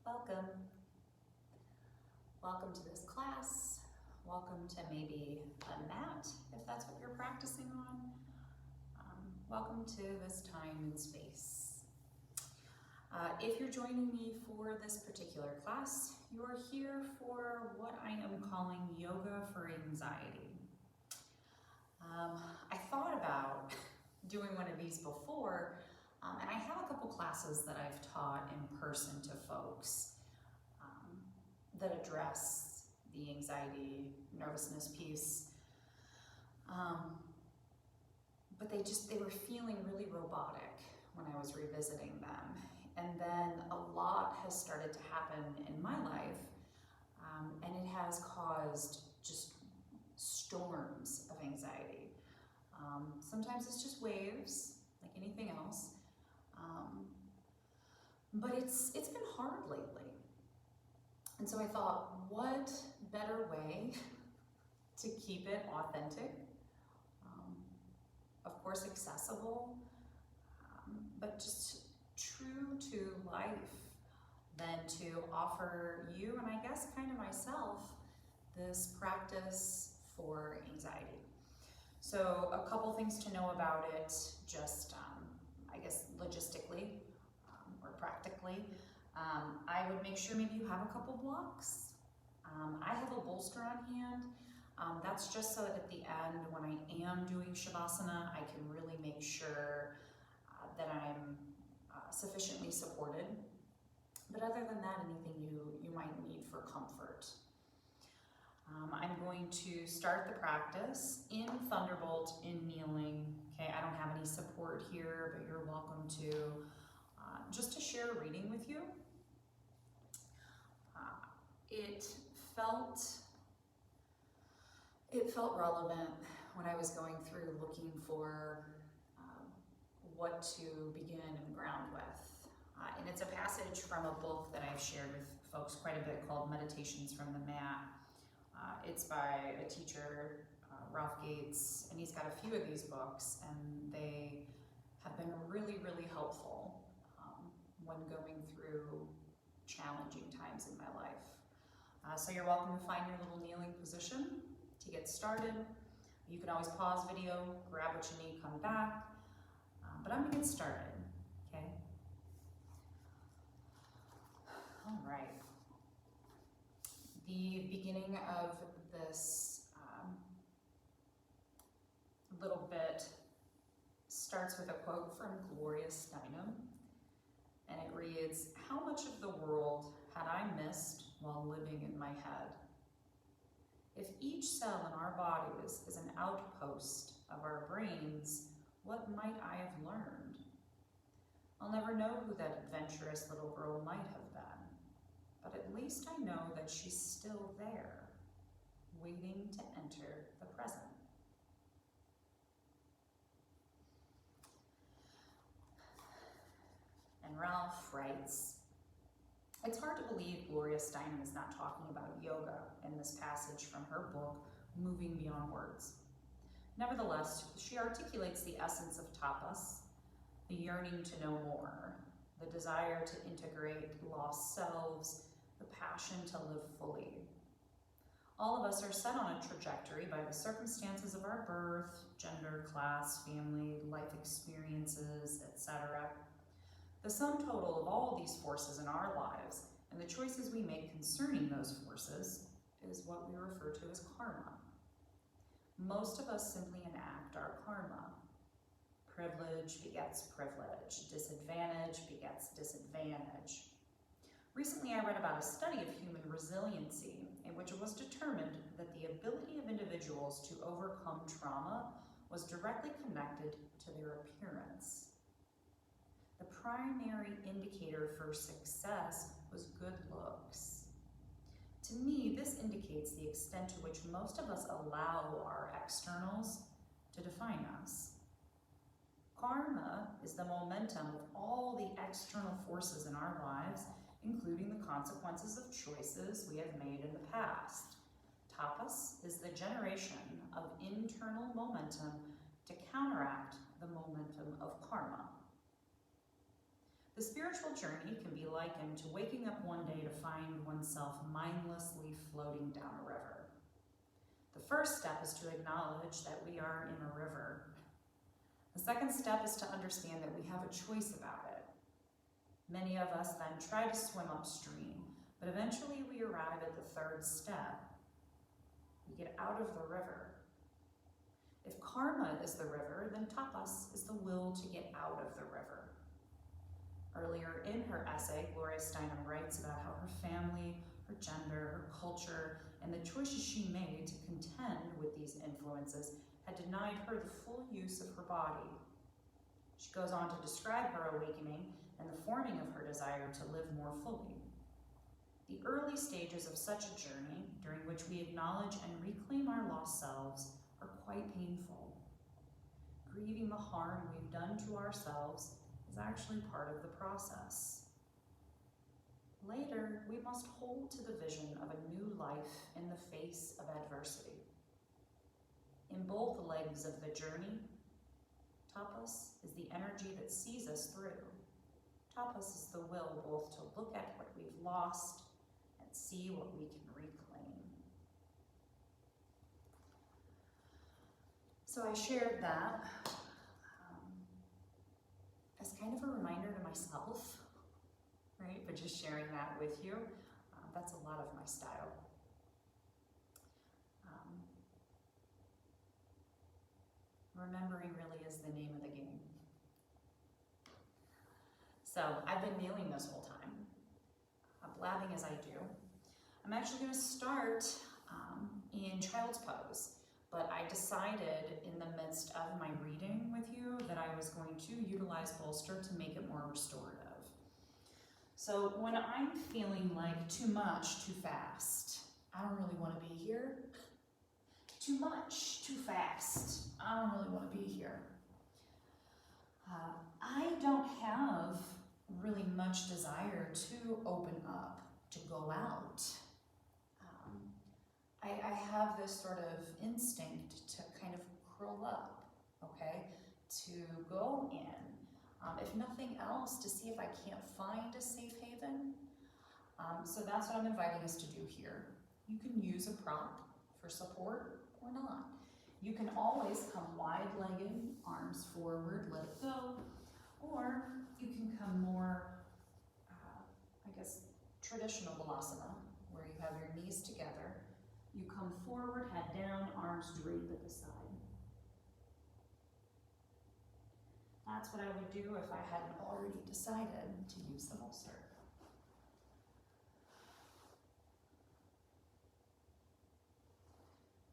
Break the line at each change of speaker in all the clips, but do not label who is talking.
Welcome. Welcome to this class. Welcome to maybe a mat, if that's what you're practicing on. Welcome to this time and space. If you're joining me for this particular class, you are here for what I am calling Yoga for Anxiety. I thought about doing one of these before, and I have a couple classes that I've taught in person to folks that address the anxiety, nervousness piece. But they were feeling really robotic when I was revisiting them. And then a lot has started to happen in my life, and it has caused just storms of anxiety. Sometimes it's just waves, like anything else. But it's been hard lately. And so I thought, what better way to keep it authentic, of course accessible, but just true to life than to offer you, and I guess kind of myself, this practice for anxiety. So a couple things to know about it, just I guess logistically or practically. I would make sure maybe you have a couple blocks. I have a bolster on hand. That's just so that at the end, when I am doing Shavasana, I can really make sure that I'm sufficiently supported. But other than that, anything you might need for comfort. I'm going to start the practice in Thunderbolt, in kneeling. Okay, I don't have any support here, but you're welcome to just to share a reading with you. It felt relevant when I was going through looking for what to begin and ground with. And it's a passage from a book that I've shared with folks quite a bit called Meditations from the Mat. It's by a teacher, Ralph Gates, and he's got a few of these books, and they have been really, really helpful when going through challenging times in my life. So you're welcome to find your little kneeling position to get started. You can always pause video, grab what you need, come back. But I'm gonna get started, okay? All right. The beginning of this little bit starts with a quote from Gloria Steinem, and it reads, "How much of the world had I missed while living in my head? If each cell in our bodies is an outpost of our brains, what might I have learned? I'll never know who that adventurous little girl might have been, but at least I know that she's still there, waiting to enter the present." And Ralph writes, "It's hard to believe Gloria Steinem is not talking about yoga in this passage from her book, Moving Beyond Words. Nevertheless, she articulates the essence of tapas, the yearning to know more, the desire to integrate lost selves, the passion to live fully. All of us are set on a trajectory by the circumstances of our birth, gender, class, family, life experiences, etc. The sum total of all these forces in our lives and the choices we make concerning those forces is what we refer to as karma. Most of us simply enact our karma. Privilege begets privilege. Disadvantage begets disadvantage. Recently, I read about a study of human resiliency in which it was determined that the ability of individuals to overcome trauma was directly connected to their appearance. The primary indicator for success was good looks. To me, this indicates the extent to which most of us allow our externals to define us. Karma is the momentum of all the external forces in our lives, including the consequences of choices we have made in the past. Tapas is the generation of internal momentum to counteract the momentum of karma. The spiritual journey can be likened to waking up one day to find oneself mindlessly floating down a river. The first step is to acknowledge that we are in a river. The second step is to understand that we have a choice about it. Many of us then try to swim upstream, but eventually we arrive at the third step. We get out of the river. If karma is the river, then tapas is the will to get out of the river. Earlier in her essay, Gloria Steinem writes about how her family, her gender, her culture, and the choices she made to contend with these influences had denied her the full use of her body. She goes on to describe her awakening and the forming of her desire to live more fully. The early stages of such a journey, during which we acknowledge and reclaim our lost selves, are quite painful. Grieving the harm we've done to ourselves is actually part of the process. Later, we must hold to the vision of a new life in the face of adversity. In both legs of the journey, tapas is the energy that sees us through. Tapas is the will both to look at what we've lost and see what we can reclaim. So I shared that as kind of a reminder to myself, right? But just sharing that with you, that's a lot of my style. Remembering really is the name of the game. So I've been kneeling this whole time, blabbing as I do. I'm actually going to start in child's pose, but I decided in the midst of my reading with you that I was going to utilize bolster to make it more restorative. So when I'm feeling like too much, too fast, I don't really want to be here. Too much, too fast, I don't really want to be here. I don't have really much desire to open up, to go out. I have this sort of instinct to kind of curl up, okay, to go in, if nothing else, to see if I can't find a safe haven. So that's what I'm inviting us to do here. You can use a prop for support or not. You can always come wide-legged, arms forward, let it go, or you can come more, traditional balasana, where you have your knees together. You come forward, head down, arms drape at the side. That's what I would do if I hadn't already decided to use the bolster.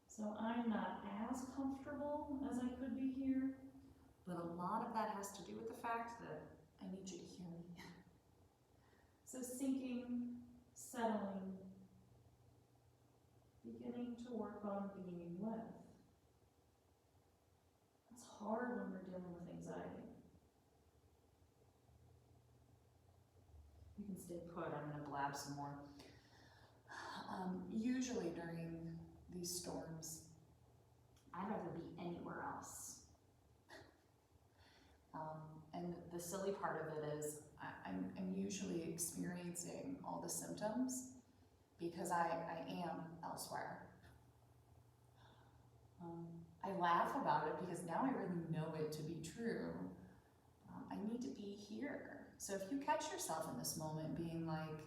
So I'm not as comfortable as I could be here, but a lot of that has to do with the fact that I need you to hear me. So sinking, settling, beginning to work on being with. It's hard when we're dealing with anxiety. You can stay put, I'm going to blab some more. Usually during these storms, I'd rather be anywhere else. And the silly part of it is I'm usually experiencing all the symptoms because I am elsewhere. I laugh about it because now I really know it to be true. I need to be here. So if you catch yourself in this moment being like,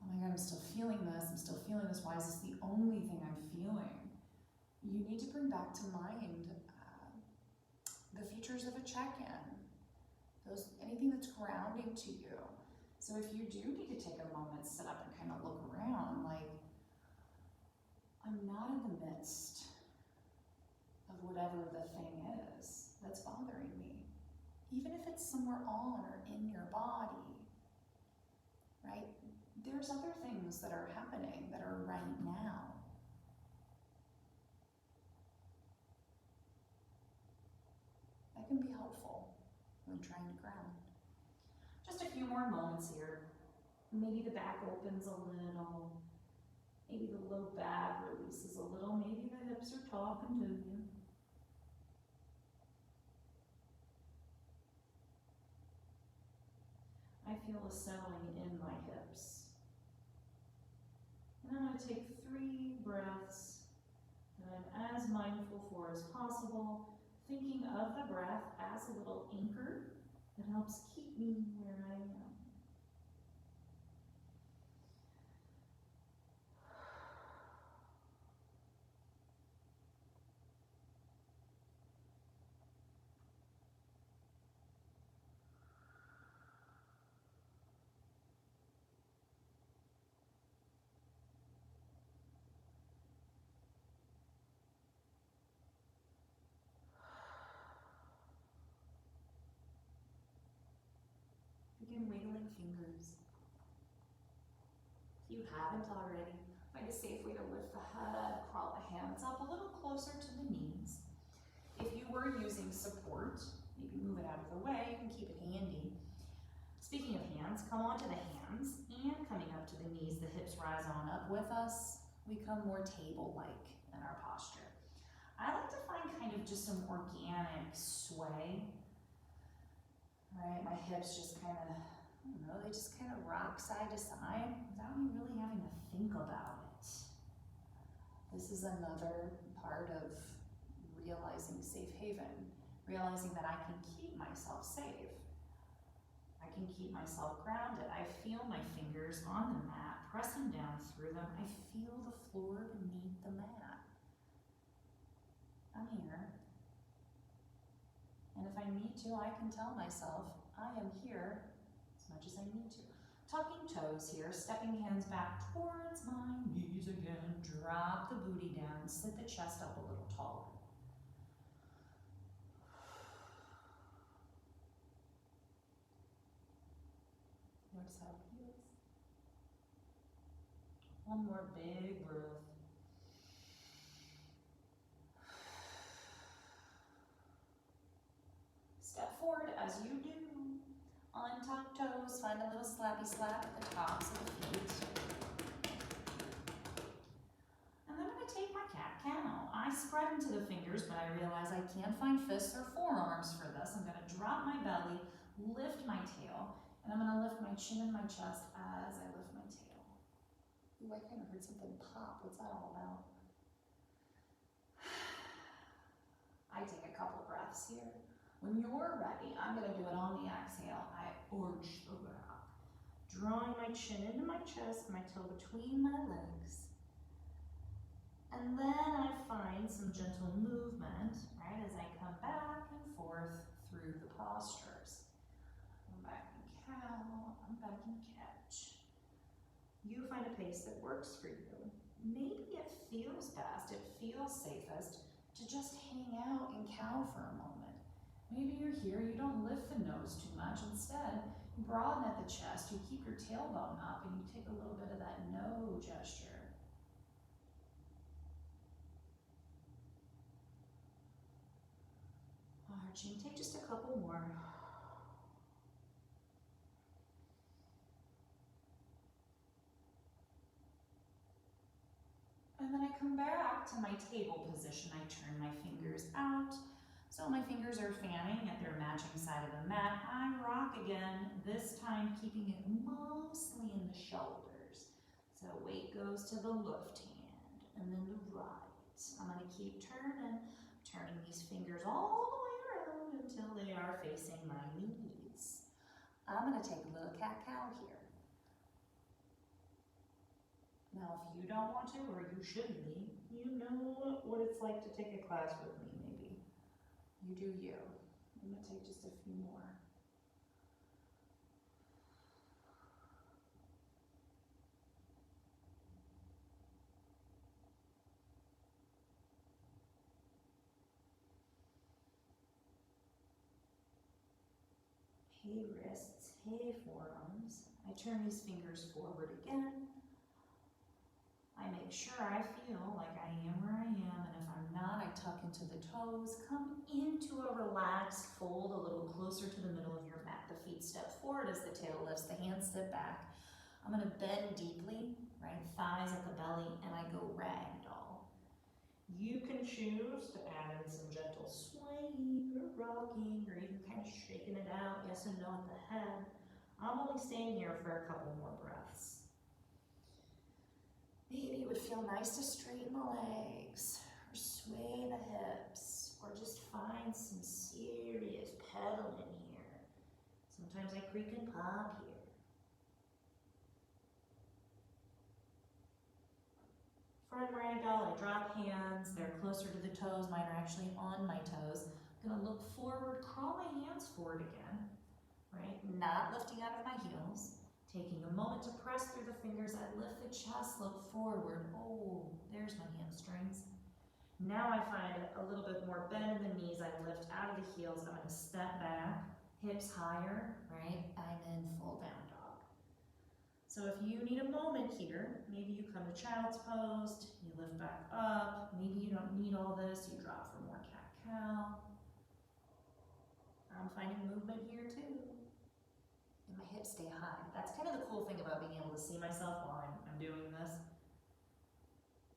oh my God, I'm still feeling this, why is this the only thing I'm feeling? You need to bring back to mind the features of a check-in, anything that's grounding to you. So if you do need to take a moment, sit up and kind of look around, like, I'm not in the midst of whatever the thing is that's bothering me. Even if it's somewhere on or in your body, right? There's other things that are happening that are right now. That can be helpful when trying to ground. Just a few more moments here. Maybe the back opens a little. Maybe the low back releases a little. Maybe the hips are talking to you. I feel a settling in my hips. And I'm going to take 3 breaths that I'm as mindful for as possible, thinking of the breath as a little anchor that helps keep me where I am. Begin wiggling fingers. If you haven't already, find a safe way to lift the head, crawl the hands up a little closer to the knees. If you were using support, maybe move it out of the way and keep it handy. Speaking of hands, come onto the hands and coming up to the knees, the hips rise on up with us. We come more table-like in our posture. I like to find kind of just some organic sway. Right, my hips just kind of, I don't know, they just kind of rock side to side without me really having to think about it. This is another part of realizing safe haven, realizing that I can keep myself safe. I can keep myself grounded. I feel my fingers on the mat, pressing down through them. I feel the floor beneath the mat. I'm here. And if I need to, I can tell myself, I am here as much as I need to. Tucking toes here, stepping hands back towards my knees again. Drop the booty down, sit the chest up a little taller. Notice how it feels. One more big breath. Step forward as you do. Untuck toes, find a little slappy slap at the tops of the feet. And then I'm going to take my cat-cow. I spread into the fingers, but I realize I can't find fists or forearms for this. I'm going to drop my belly, lift my tail, and I'm going to lift my chin and my chest as I lift my tail. Ooh, I kind of heard something pop. What's that all about? I take a couple breaths here. When you're ready, I'm going to do it on the exhale. I arch the back, drawing my chin into my chest, my toe between my legs. And then I find some gentle movement, right, as I come back and forth through the postures. I'm back in cow, I'm back in catch. You find a pace that works for you. Maybe it feels best, it feels safest to just hang out in cow for a moment. Maybe you're here, you don't lift the nose too much. Instead, you broaden at the chest, you keep your tailbone up, and you take a little bit of that no gesture. Arching, take just a couple more. And then I come back to my table position. I turn my fingers out. So my fingers are fanning at their matching side of the mat. I rock again, this time keeping it mostly in the shoulders. So weight goes to the left hand and then the right. I'm going to keep turning these fingers all the way around until they are facing my knees. I'm going to take a little cat-cow here. Now, if you don't want to, or you shouldn't be, you know what it's like to take a class with me, maybe. You do you. I'm going to take just a few more. Hey wrists, hey forearms. I turn these fingers forward again. I make sure I feel like I am where I am, and if I'm not, I tuck into the toes, come into a relaxed fold a little closer to the middle of your mat. The feet step forward as the tail lifts, the hands step back. I'm going to bend deeply, right? Thighs at the belly, and I go ragdoll. You can choose to add in some gentle swaying or rocking or even kind of shaking it out, yes and no at the head. I'm only staying here for a couple more breaths. Maybe it would feel nice to straighten the legs, or sway the hips, or just find some serious pedaling here. Sometimes I creak and pop here. Front ragdoll, I drop hands, they're closer to the toes, mine are actually on my toes. I'm gonna look forward, crawl my hands forward again, right? Not lifting out of my heels. Taking a moment to press through the fingers, I lift the chest, look forward. Oh, there's my hamstrings. Now I find a little bit more bend in the knees, I lift out of the heels, I'm gonna step back, hips higher, right? I'm in full down dog. So if you need a moment here, maybe you come to child's pose, you lift back up, maybe you don't need all this, you drop for more cat-cow. I'm finding movement here too. And my hips stay high. That's kind of the cool thing about being able to see myself while I'm doing this.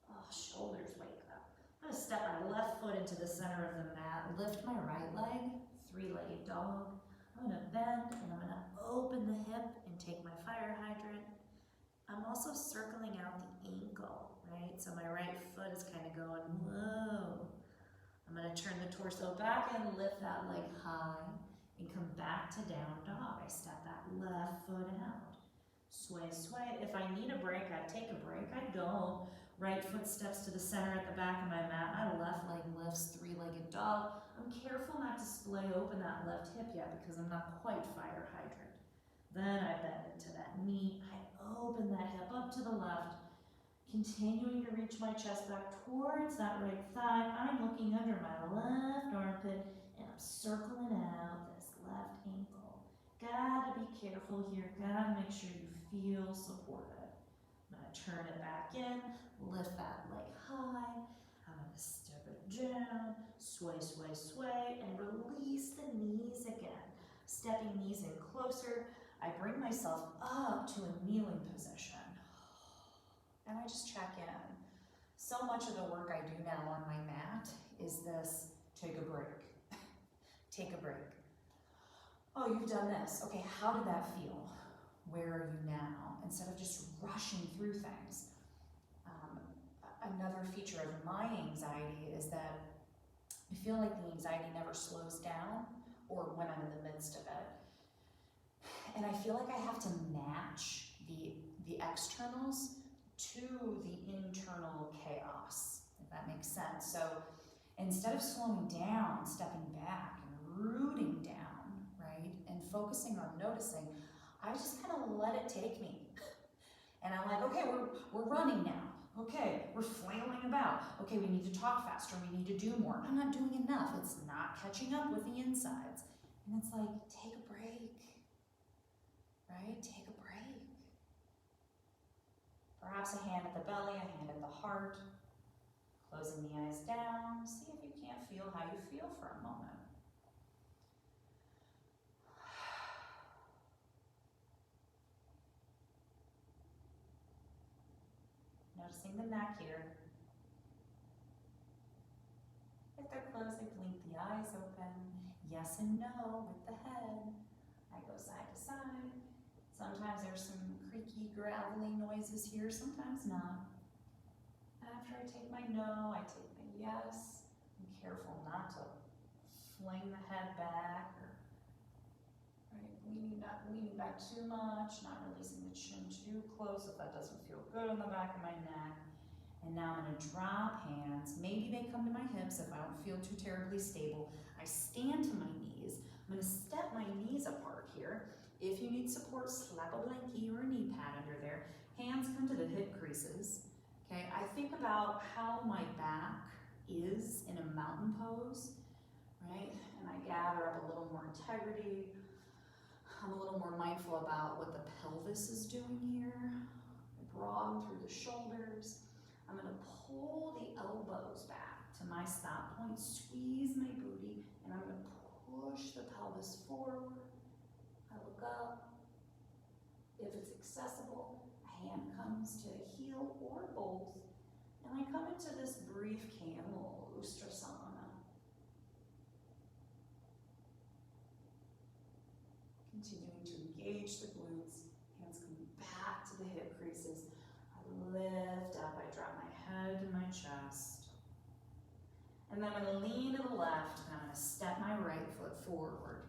Oh, shoulders wake up. I'm gonna step my left foot into the center of the mat, lift my right leg, three-legged dog. I'm gonna bend and I'm gonna open the hip and take my fire hydrant. I'm also circling out the ankle, right? So my right foot is kind of going, whoa. I'm gonna turn the torso back and lift that leg high and come back to down dog. I step that left foot out. Sway, sway. If I need a break, I take a break. I don't. Right foot steps to the center at the back of my mat. My left leg lifts, three-legged dog. I'm careful not to splay open that left hip yet because I'm not quite fire hydrant. Then I bend into that knee. I open that hip up to the left, continuing to reach my chest back towards that right thigh. I'm looking under my left armpit and I'm circling out this left ankle. Gotta be careful here. Gotta make sure you feel supported. I'm gonna turn it back in, lift that leg high. I'm gonna step it down, sway, sway, sway, and release the knees again. Stepping knees in closer. I bring myself up to a kneeling position. And I just check in. So much of the work I do now on my mat is this, take a break. Take a break. Oh, you've done this. Okay, how did that feel? Where are you now? Instead of just rushing through things. Another feature of my anxiety is that I feel like the anxiety never slows down, or when I'm in the midst of it. And I feel like I have to match the externals to the internal chaos, if that makes sense. So instead of slowing down, stepping back and rooting down, right, and focusing on noticing, I just kind of let it take me. And I'm like, okay, we're running now. Okay, we're flailing about. Okay, we need to talk faster. We need to do more. I'm not doing enough. It's not catching up with the insides. And it's like, take a break, right? Take a break. Perhaps a hand at the belly, a hand at the heart. Closing the eyes down. See if you can't feel how you feel for a moment. Noticing the neck here. If they're closed, I blink the eyes open. Yes and no with the head. I go side to side. Sometimes there's some creaky, gravelly noises here, sometimes not. After I take my no, I take my yes. I'm careful not to fling the head back or not leaning back too much, not releasing the chin too close if that doesn't feel good on the back of my neck. And now I'm gonna drop hands. Maybe they come to my hips if I don't feel too terribly stable. I stand to my knees. I'm gonna step my knees apart here. If you need support, slap a blankie or a knee pad under there. Hands come to the hip creases. Okay, I think about how my back is in a mountain pose, right? And I gather up a little more integrity. I'm a little more mindful about what the pelvis is doing here. I broaden through the shoulders. I'm gonna pull the elbows back to my stop point, squeeze my booty, and I'm gonna push the pelvis forward. I look up. If it's accessible, a hand comes to a heel or both, and I come into this brief camel Ustrasana. Continuing to engage the glutes. Hands come back to the hip creases. I lift up, I drop my head to my chest. And then I'm gonna lean to the left, and I'm gonna step my right foot forward.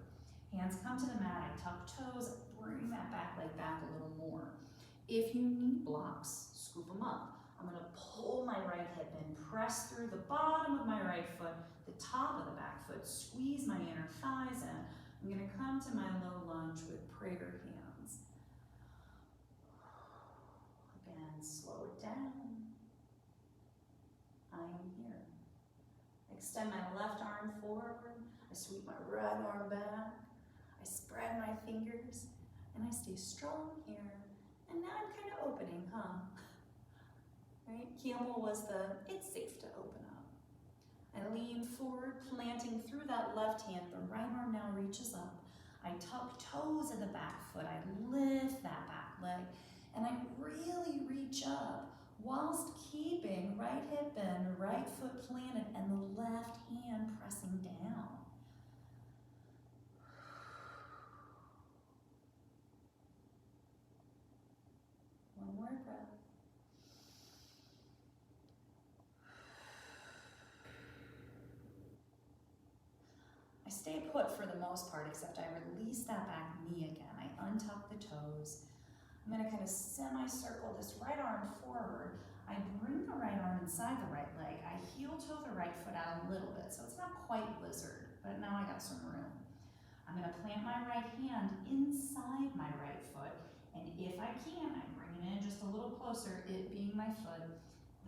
Hands come to the mat, I tuck toes, bring that back leg back a little more. If you need blocks, scoop them up. I'm gonna pull my right hip in, press through the bottom of my right foot, the top of the back foot, squeeze my inner thighs in. I'm gonna come to my low lunge with prayer hands. Again, slow it down. I am here. Extend my left arm forward. I sweep my right arm back. I spread my fingers, and I stay strong here. And now I'm kind of opening, huh? Right? Camel was it's safe to open up. I lean forward, planting through that left hand. The right arm now reaches up. I tuck toes in the back foot. I lift that back leg, and I really reach up whilst keeping right hip bend, right foot planted, and the left hand pressing down. One more breath. I stay put for the most part, except I release that back knee again. I untuck the toes. I'm gonna kind of semicircle this right arm forward. I bring the right arm inside the right leg. I heel toe the right foot out a little bit, so it's not quite lizard, but now I got some room. I'm gonna plant my right hand inside my right foot, and if I can, I bring it in just a little closer, it being my foot.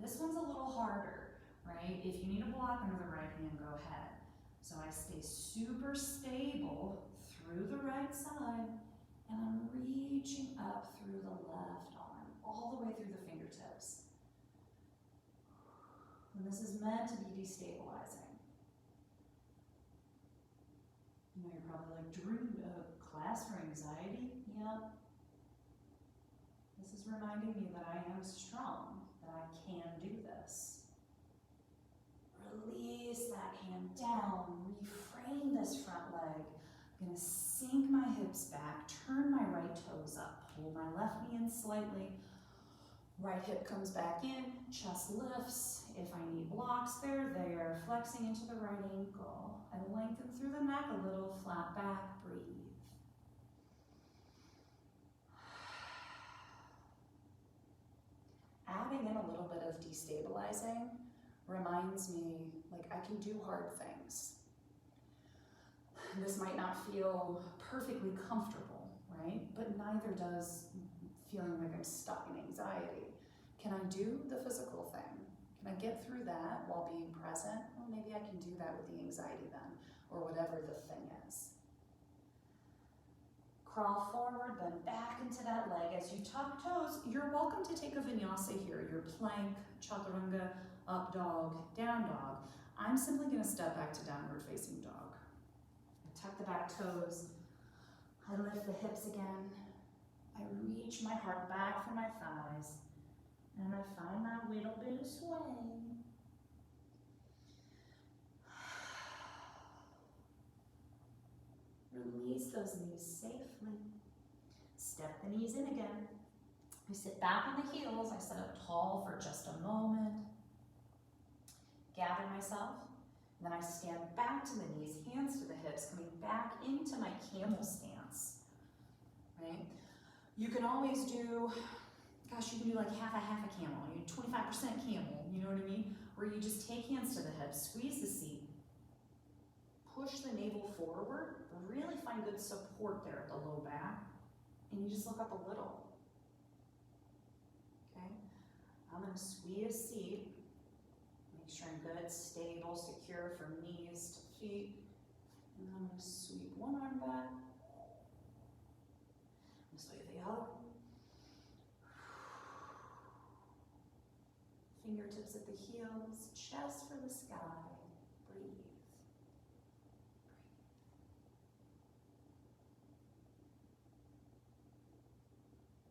This one's a little harder, right? If you need a block under the right hand, go ahead. So I stay super stable through the right side, and I'm reaching up through the left arm, all the way through the fingertips. And this is meant to be destabilizing. You know, you're probably like, Drew, class for anxiety? Yep. This is reminding me that I am strong, that I can do this. Release that hand down, reframe this front leg. I'm gonna sink my hips back, turn my right toes up, pull my left knee in slightly. Right hip comes back in, chest lifts. If I need blocks, they're there. Flexing into the right ankle. I lengthen through the neck a little, flat back, breathe. Adding in a little bit of destabilizing reminds me, like, I can do hard things. This might not feel perfectly comfortable, right? But neither does feeling like I'm stuck in anxiety. Can I do the physical thing? Can I get through that while being present? Well, maybe I can do that with the anxiety then, or whatever the thing is. Crawl forward, then back into that leg. As you tuck toes, you're welcome to take a vinyasa here. Your plank, chaturanga, up dog, down dog. I'm simply gonna step back to downward facing dog. I tuck the back toes. I lift the hips again. I reach my heart back for my thighs. And I find that little bit of sway. Release those knees safely. Step the knees in again. I sit back on the heels. I sit up tall for just a moment. Gather myself. And then I stand back to the knees, hands to the hips, coming back into my camel stance. Right? You can always do, gosh, you can do like half a camel, you 25% camel, you know what I mean? Where you just take hands to the hips, squeeze the seat, push the navel forward, really find good support there at the low back, and you just look up a little. Okay? I'm gonna squeeze seat, make sure I'm good, stable, secure from knees to feet, and I'm gonna sweep one arm back, sweep the other. Fingertips at the heels, chest for the sky. Breathe.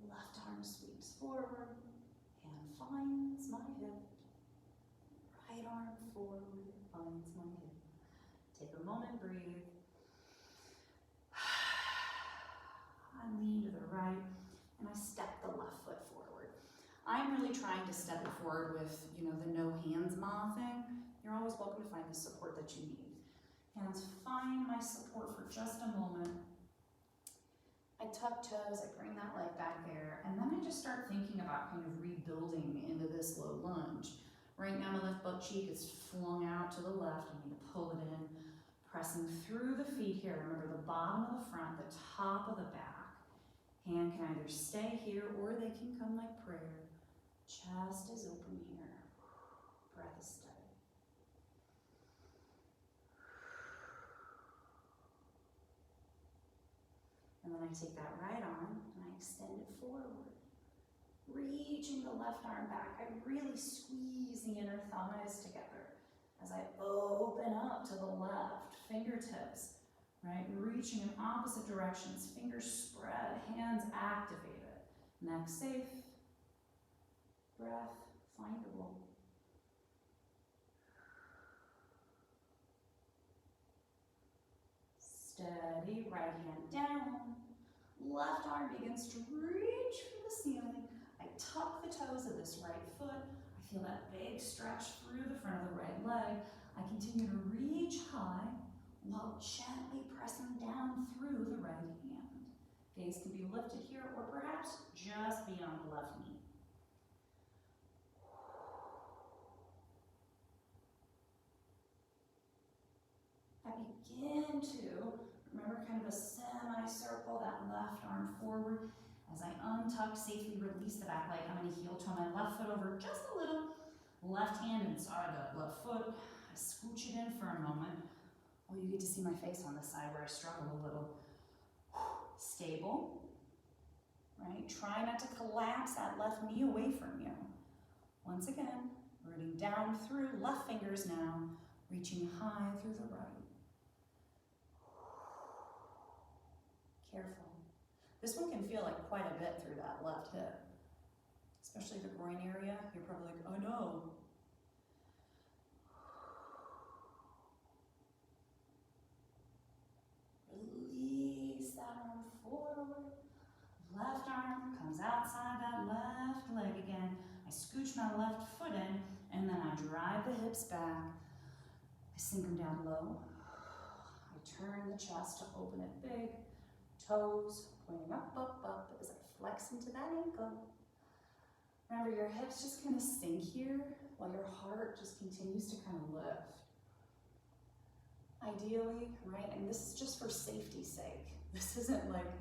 Left arm sweeps forward, hand finds my hip. Right arm forward, finds my hip. Take a moment, breathe. I lean to the right, and I step the left foot forward. I'm really trying to step it forward with, the no hands ma thing. You're always welcome to find the support that you need. Hands find my support for just a moment. I tuck toes, I bring that leg back there, and then I just start thinking about kind of rebuilding into this low lunge. Right now my left butt cheek is flung out to the left. I need to pull it in, pressing through the feet here. Remember the bottom of the front, the top of the back. Hand can either stay here or they can come like prayer. Chest is open here. Breath is steady. And then I take that right arm and I extend it forward. Reaching the left arm back. I really squeeze the inner thighs together as I open up to the left. Fingertips, right? Reaching in opposite directions. Fingers spread, hands activated. Neck safe. Breath findable. Steady, right hand down. Left arm begins to reach for the ceiling. I tuck the toes of this right foot. I feel that big stretch through the front of the right leg. I continue to reach high while gently pressing down through the right hand. Gaze can be lifted here or perhaps just beyond the left knee. I begin to, remember, kind of a semicircle, that left arm forward. As I untuck, safely release the back leg, I'm going to heel toe my left foot over just a little. Left hand inside that left foot. I scooch it in for a moment. Oh, you get to see my face on this side where I struggle a little. Stable, right? Try not to collapse that left knee away from you. Once again, rooting down through, left fingers now, reaching high through the right. Careful. This one can feel like quite a bit through that left hip, especially the groin area. You're probably like, oh no. Release that arm forward. Left arm comes outside that left leg again. I scooch my left foot in, and then I drive the hips back. I sink them down low. I turn the chest to open it big. Toes pointing up, up, up as I flex into that ankle. Remember, your hips just kind of sink here while your heart just continues to kind of lift. Ideally, right, and this is just for safety's sake. This isn't like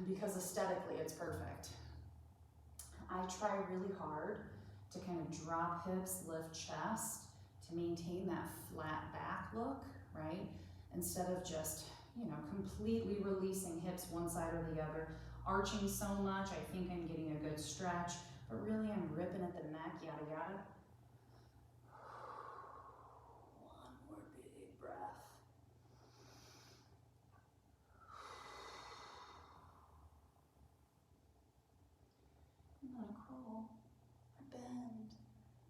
because aesthetically it's perfect. I try really hard to kind of drop hips, lift chest to maintain that flat back look, right? Instead of just, completely releasing hips one side or the other, arching so much, I think I'm getting a good stretch, but really I'm ripping at the neck, yada, yada. One more big breath. I'm gonna crawl or bend.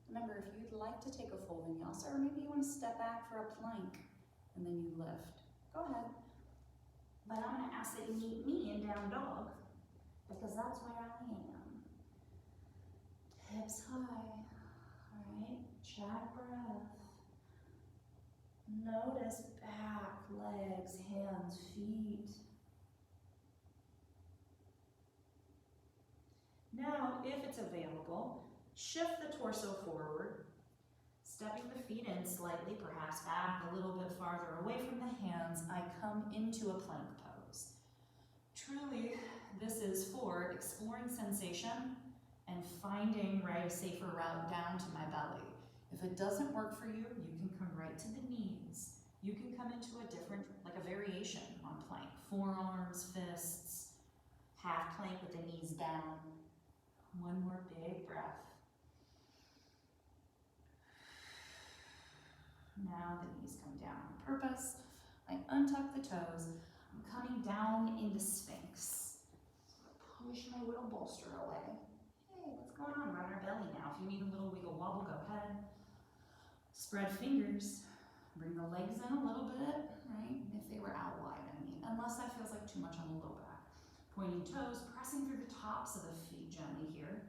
Remember, if you'd like to take a full vinyasa, or maybe you want to step back for a plank, and then you lift, go ahead. But I'm going to ask that you meet me in down dog, because that's where I am. Hips high, all right? Chat breath. Notice back, legs, hands, feet. Now, if it's available, shift the torso forward, stepping the feet in slightly, perhaps back a little bit farther away from the hands. I come into a plank pose. Truly, this is for exploring sensation and finding, a safer route down to my belly. If it doesn't work for you, you can come right to the knees. You can come into a different, a variation on plank. Forearms, fists, half plank with the knees down. One more big breath. Now the knees come down on purpose. I untuck the toes. I'm coming down into Sphinx. Push my little bolster away. Hey, what's going on around our belly now? If you need a little wiggle wobble, go ahead. Spread fingers. Bring the legs in a little bit, right? If they were out wide, unless that feels like too much on the low back. Pointing toes, pressing through the tops of the feet gently here.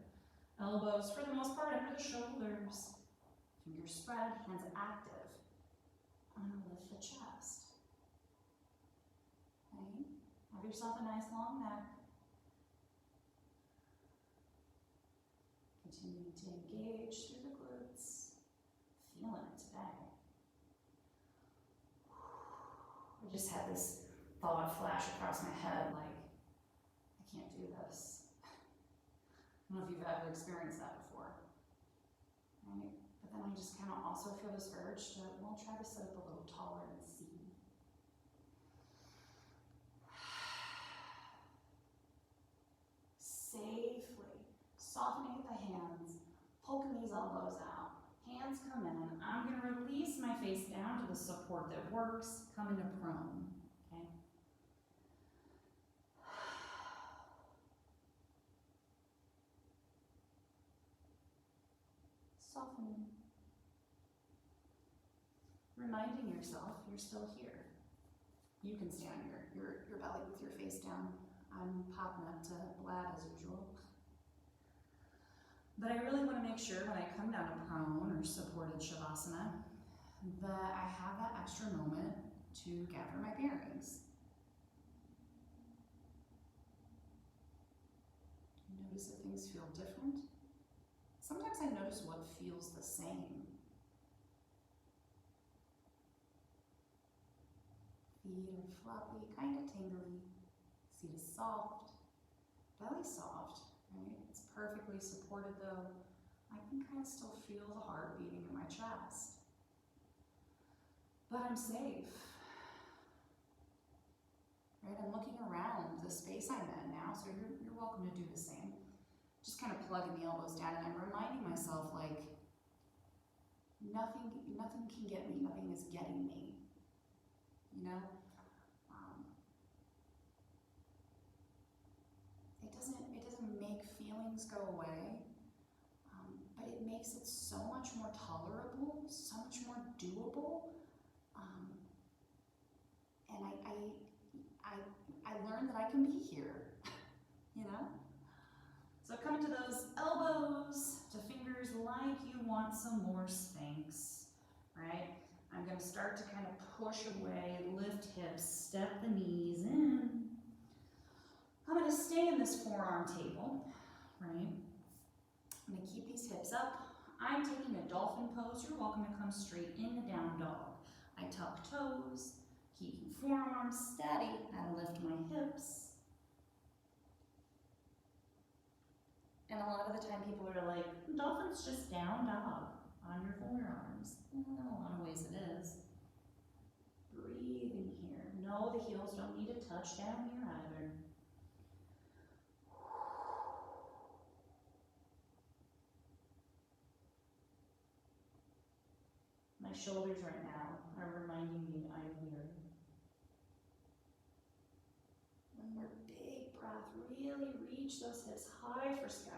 Elbows, for the most part, under the shoulders. Fingers spread, hands active. I'm gonna lift the chest. Okay? Have yourself a nice long neck. Continuing to engage through the glutes. Feeling it today. I just had this thought flash across my head, like, I can't do this. I don't know if you've ever experienced that before, right? But then I just kind of also feel this urge to, well, try to sit up a little taller and see. Safely softening the hands, poking these elbows out. Hands come in. I'm going to release my face down to the support that works. Come into prone. Okay. Softening. Reminding yourself you're still here. You can stay on your belly with your face down. I'm popping up to blab as usual. But I really want to make sure when I come down to prone or supported Shavasana that I have that extra moment to gather my bearings. Notice if things feel different. Sometimes I notice what feels the same. Feet are floppy, kind of tingly. Seat is soft, belly soft, right? It's perfectly supported though. I can kind of still feel the heart beating in my chest. But I'm safe, right? I'm looking around the space I'm in now, so you're welcome to do the same. Just kind of plugging the elbows down, and I'm reminding myself, like, nothing can get me, nothing is getting me, you know? It doesn't make feelings go away, but it makes it so much more tolerable, so much more doable. And I learned that I can be here, you know? So come into those elbows to fingers like you want some more Sphinx, right? I'm gonna start to kind of push away, lift hips, step the knees in. I'm gonna stay in this forearm table, right? I'm gonna keep these hips up. I'm taking a dolphin pose. You're welcome to come straight into down dog. I tuck toes, keeping forearms steady. I lift my hips. And a lot of the time people are like, dolphin's just down dog on your forearms. Well, in a lot of ways it is. Breathing here. No, the heels don't need to touch down here either. My shoulders right now are reminding me I'm here. One more big breath. Really reach those hips high for sky.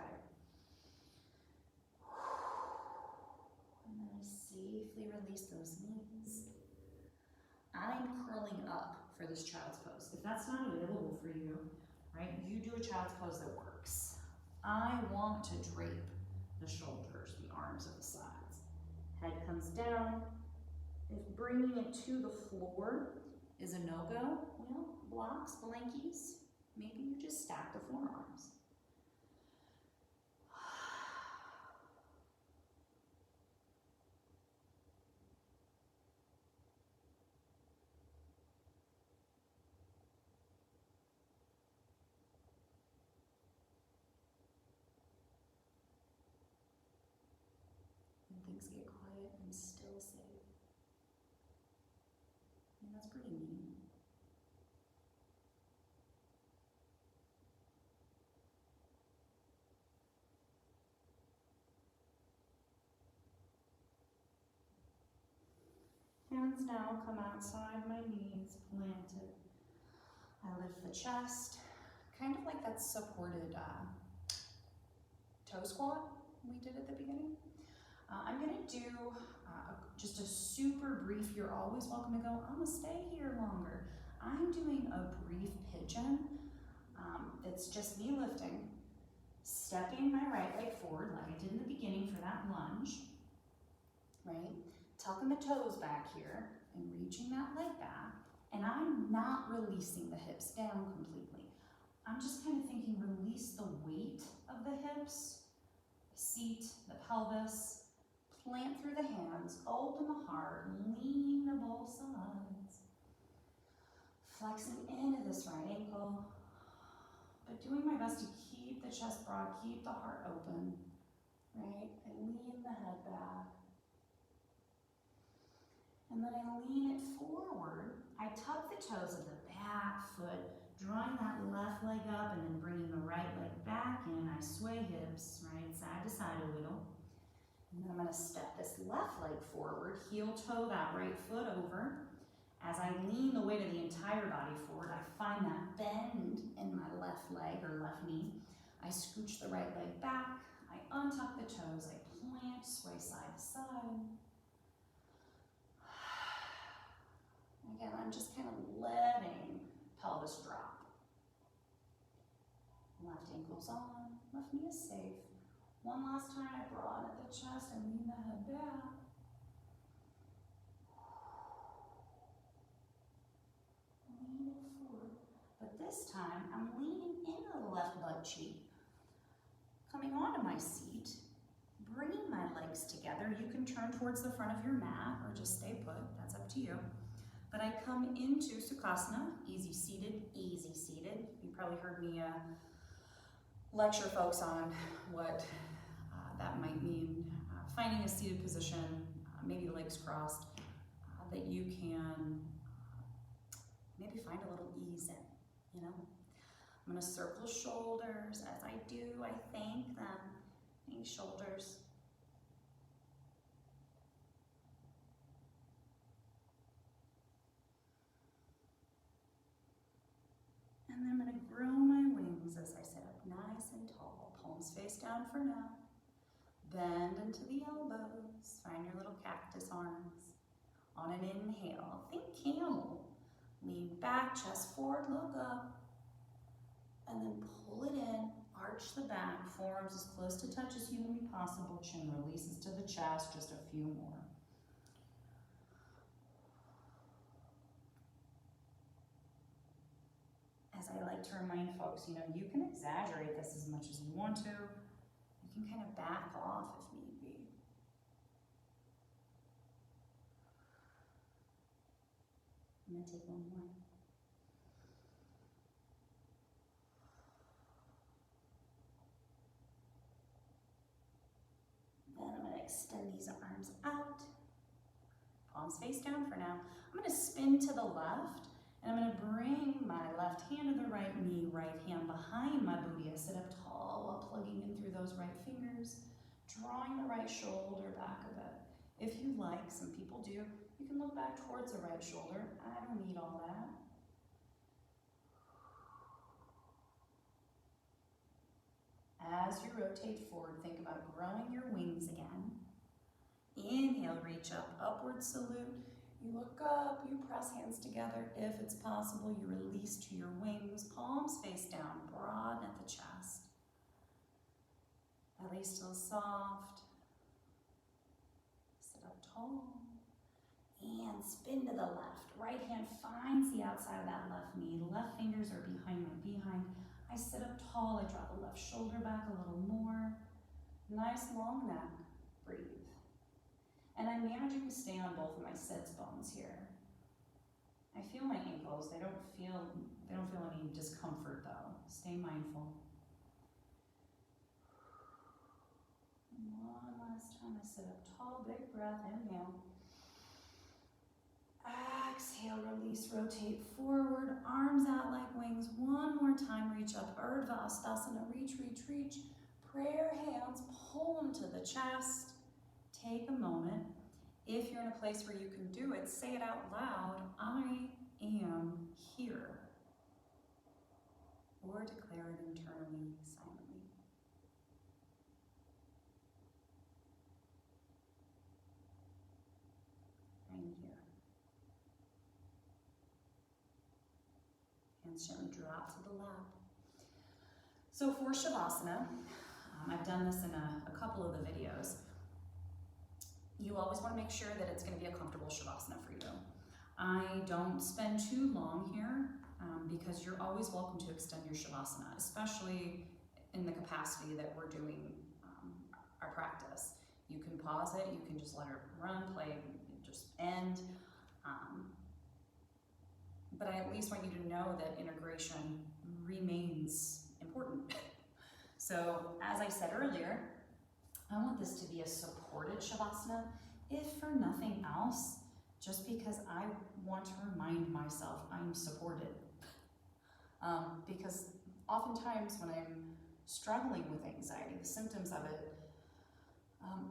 And then I safely release those knees. I'm curling up for this child's pose. If that's not available for you, right, you do a child's pose that works. I want to drape the shoulders, the arms at the sides. Head comes down. If bringing it to the floor is a no-go, well, blocks, blankies, maybe you just stack the forearms. When things get quiet, I'm still safe. And that's pretty neat. Hands now come outside my knees, planted. I lift the chest, kind of like that supported toe squat we did at the beginning. I'm gonna do just a super brief, you're always welcome to go, I'm gonna stay here longer. I'm doing a brief pigeon. It's just me lifting, stepping my right leg forward like I did in the beginning for that lunge, right? Tucking the toes back here and reaching that leg back. And I'm not releasing the hips down completely. I'm just kind of thinking release the weight of the hips, the seat, the pelvis, plant through the hands, open the heart, lean to both sides. Flexing into this right ankle, but doing my best to keep the chest broad, keep the heart open, right? I lean the head back. And then I lean it forward. I tuck the toes of the back foot, drawing that left leg up and then bringing the right leg back in. I sway hips, right, side to side a little. And then I'm gonna step this left leg forward, heel toe that right foot over. As I lean the weight of the entire body forward, I find that bend in my left leg or left knee. I scooch the right leg back. I untuck the toes. I plant, sway side to side. Again, I'm just kind of letting pelvis drop. Left ankle's on, left knee is safe. One last time, I broaden at the chest and lean the head back. Lean it forward. But this time, I'm leaning into the left butt cheek, coming onto my seat, bringing my legs together. You can turn towards the front of your mat or just stay put, that's up to you. But I come into Sukhasana, easy seated, easy seated. You probably heard me lecture folks on what that might mean. Finding a seated position, maybe legs crossed, that you can maybe find a little ease in, you know? I'm gonna circle shoulders. As I do, I thank them. Thank shoulders. And then I'm gonna grow my wings as I sit up nice and tall. Palms face down for now. Bend into the elbows. Find your little cactus arms. On an inhale, think camel. Lean back, chest forward, look up. And then pull it in, arch the back, forearms as close to touch as humanly possible. Chin releases to the chest, just a few more. As I like to remind folks, you know, you can exaggerate this as much as you want to. You can kind of back off if need be. I'm gonna take one more. Then I'm gonna extend these arms out. Palms face down for now. I'm gonna spin to the left. And I'm gonna bring my left hand to the right knee, right hand behind my booty. I sit up tall while plugging in through those right fingers, drawing the right shoulder back a bit. If you like, some people do, you can look back towards the right shoulder. I don't need all that. As you rotate forward, think about growing your wings again. Inhale, reach up, upward salute. You look up, you press hands together. If it's possible, you release to your wings, palms face down, broaden at the chest. Belly still soft. Sit up tall. And spin to the left. Right hand finds the outside of that left knee. Left fingers are behind my behind. I sit up tall. I draw the left shoulder back a little more. Nice long neck. Breathe. And I'm managing to stay on both of my sits bones here. I feel my ankles. They don't feel any discomfort though. Stay mindful. One last time, I sit up tall, big breath, inhale. Exhale, release, rotate forward, arms out like wings. One more time, reach up, Urdhva Hastasana, reach, reach, reach. Prayer hands, pull them to the chest. Take a moment. If you're in a place where you can do it, say it out loud, I am here. Or declare it internally, silently. I'm here. Hands gently drop to the lap. So for Shavasana, I've done this in a couple of the videos. You always want to make sure that it's going to be a comfortable Shavasana for you. I don't spend too long here because you're always welcome to extend your Shavasana, especially in the capacity that we're doing our practice. You can pause it, you can just let it run, play, just end. But I at least want you to know that integration remains important. So as I said earlier, I want this to be a supported Shavasana, if for nothing else, just because I want to remind myself I'm supported. Because oftentimes when I'm struggling with anxiety, the symptoms of it,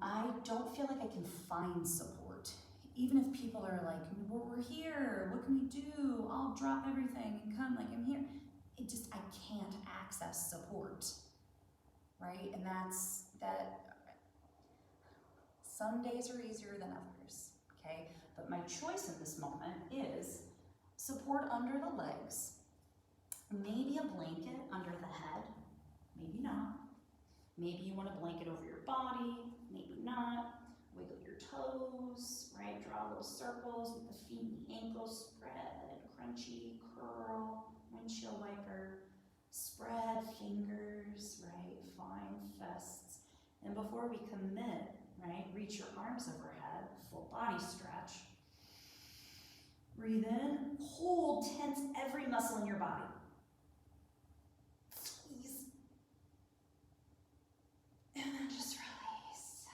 I don't feel like I can find support. Even if people are like, well, we're here, what can we do? I'll drop everything and come, like I'm here. I can't access support, right? And that's that. Some days are easier than others, okay? But my choice in this moment is support under the legs, maybe a blanket under the head, maybe not. Maybe you want a blanket over your body, maybe not. Wiggle your toes, right? Draw little circles with the feet and the ankles, spread, crunchy, curl, windshield wiper, spread fingers, right? Find fists. And before we commit, right, reach your arms overhead, full body stretch. Breathe in, hold, tense every muscle in your body. Squeeze. And then just release.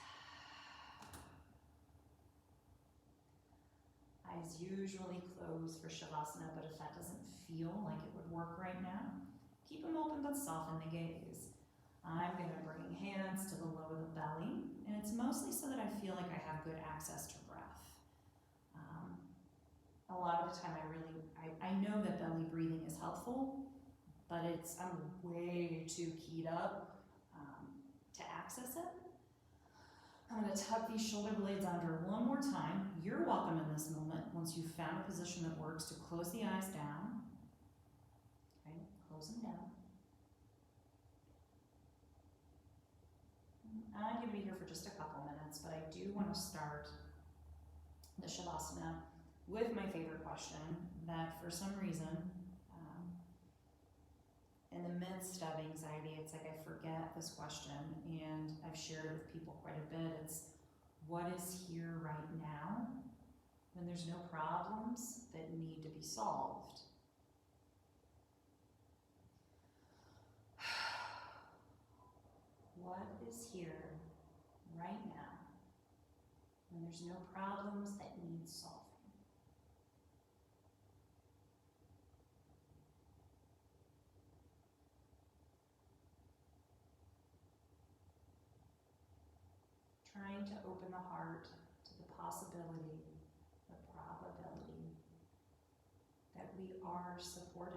Eyes usually closed for Shavasana, but if that doesn't feel like it would work right now, keep them open but soften the gaze. I'm going to bring hands to the low of the belly, and it's mostly so that I feel like I have good access to breath. A lot of the time I know that belly breathing is helpful, but I'm way too keyed up to access it. I'm going to tuck these shoulder blades under one more time. You're welcome in this moment, once you've found a position that works, to close the eyes down. Okay, close them down. I'm going to be here for just a couple minutes, but I do want to start the Shavasana with my favorite question that for some reason, in the midst of anxiety, it's like I forget this question, and I've shared it with people quite a bit. It's, what is here right now when there's no problems that need to be solved? What is here right now when there's no problems that need solving? Trying to open the heart to the possibility, the probability that we are supported.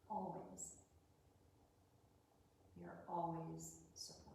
Always. We are always supported.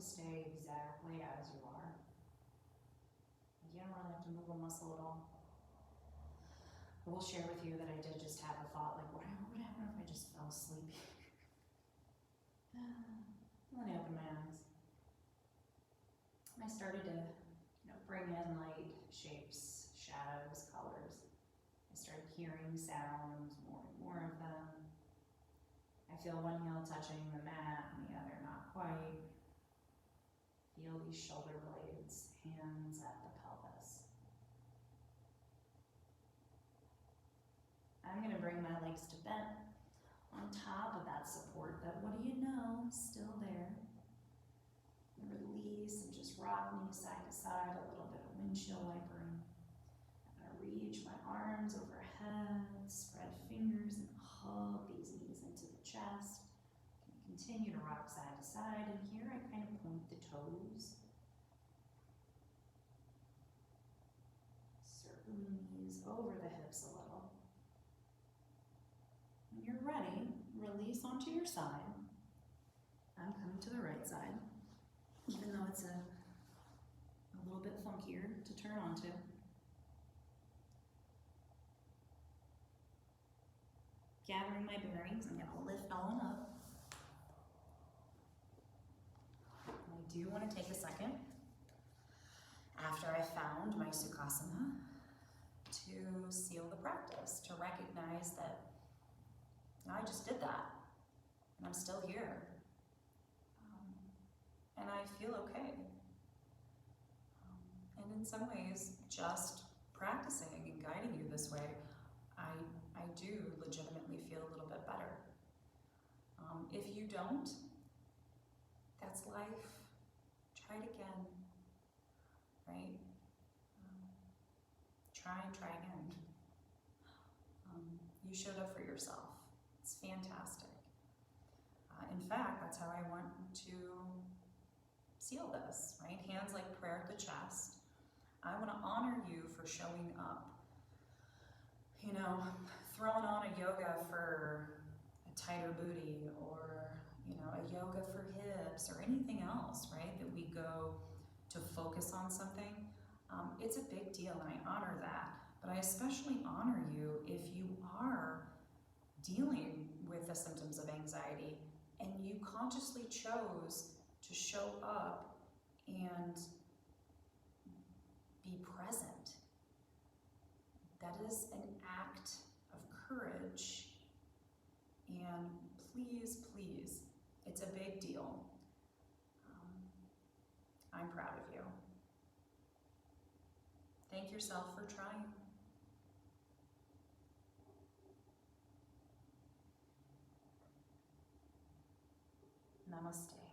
stay exactly as you are. You don't really have to move a muscle at all. I will share with you that I did just have a thought, like, what happened if I just fell asleep? Let me open my eyes. And I started to, bring in light, shapes, shadows, colors. I started hearing sounds, more and more of them. I feel one heel touching the mat and the other not quite. Feel these shoulder blades, hands at the pelvis. I'm gonna bring my legs to bent on top of that support that, what do you know, is still there. Release and just rock me side to side, a little bit of windshield wipering. I'm gonna reach my arms overhead, spread fingers and hug these knees into the chest. Continue to rock side to side, and here I kind of point the toes. Circling knees over the hips a little. When you're ready, release onto your side. I'm coming to the right side, even though it's a little bit funkier to turn onto. Gathering my bearings, I'm gonna lift on up. I do want to take a second after I found my Sukhasana to seal the practice, to recognize that I just did that and I'm still here. And I feel okay. And in some ways, just practicing and guiding you this way, I do legitimately feel a little bit better. If you don't, that's life. Try it again, right? Try and try again. You showed up for yourself. It's fantastic. In fact, that's how I want to seal this, right? Hands like prayer at the chest. I want to honor you for showing up. Throwing on a yoga for a tighter booty, or, a yoga for hips, or anything else, right? That we go to focus on something. It's a big deal, and I honor that. But I especially honor you if you are dealing with the symptoms of anxiety and you consciously chose to show up and be present. That is an act of courage, and please, please, it's a big deal. I'm proud of you. Thank yourself for trying. Namaste.